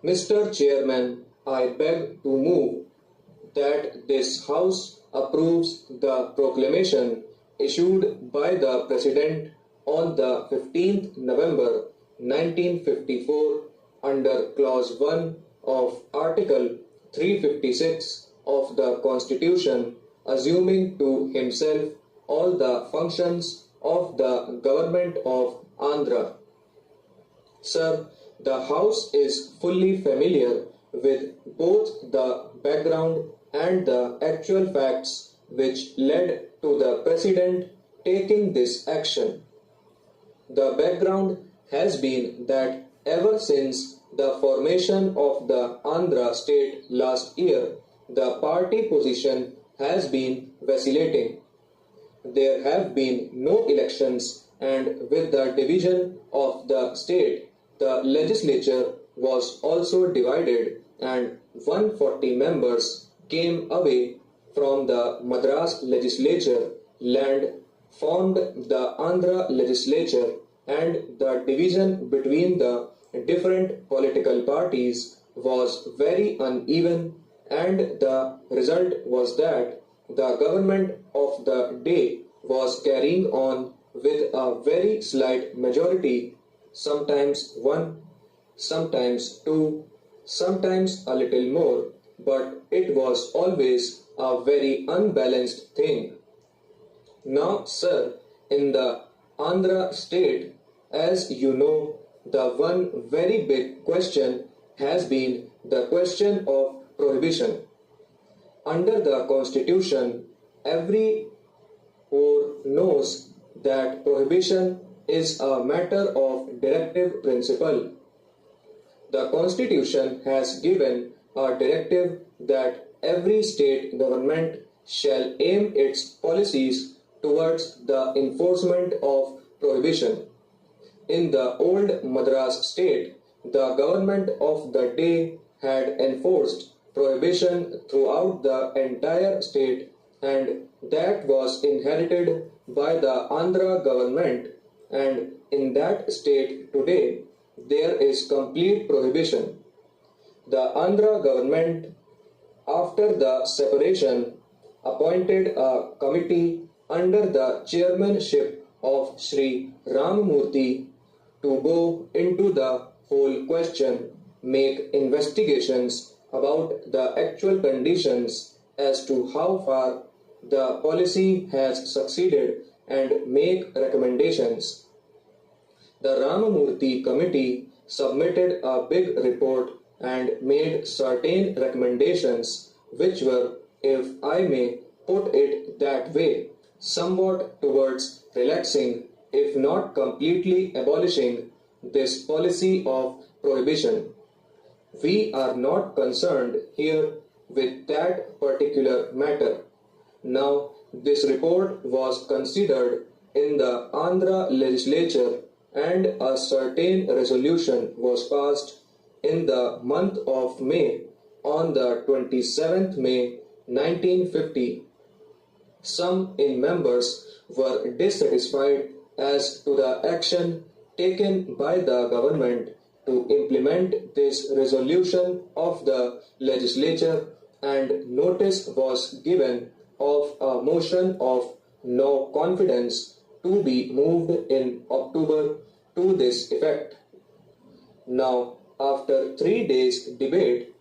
Mr. Chairman, I beg to move that this House approves the proclamation issued by the President on the 15th November 1954 under Clause 1 of Article 356 of the Constitution, assuming to himself all the functions of the Government of Andhra. Sir, the House is fully familiar with both the background and the actual facts which led to the President taking this action. The background has been that ever since the formation of the Andhra state last year, the party position has been vacillating. There have been no elections, and with the division of the state, the legislature was also divided, and 140 members came away from the Madras legislature land, formed the Andhra legislature, and the division between the different political parties was very uneven, and the result was that the government of the day was carrying on with a very slight majority, sometimes one, sometimes two, sometimes a little more, but it was always a very unbalanced thing. Now, sir, in the Andhra state, as you know, the one very big question has been the question of prohibition. Under the Constitution, every one knows that prohibition is a matter of directive principle. The Constitution has given a directive that every state government shall aim its policies towards the enforcement of prohibition. In the old Madras state, the government of the day had enforced prohibition throughout the entire state, and that was inherited by the Andhra government, and in that state today there is complete prohibition. The Andhra government, after the separation, appointed a committee under the chairmanship of Sri Ramamurthy to go into the whole question, make investigations about the actual conditions as to how far the policy has succeeded, and make recommendations. The Ramamurthy committee submitted a big report and made certain recommendations which were, if I may put it that way, somewhat towards relaxing, if not completely abolishing, this policy of prohibition. We are not concerned here with that particular matter. Now, this report was considered in the Andhra legislature, and a certain resolution was passed in the month of May, on the 27th May 1950. Some in members were dissatisfied as to the action taken by the government to implement this resolution of the legislature, and notice was given of a motion of no confidence to be moved in October to this effect. Now, after 3 days' debate,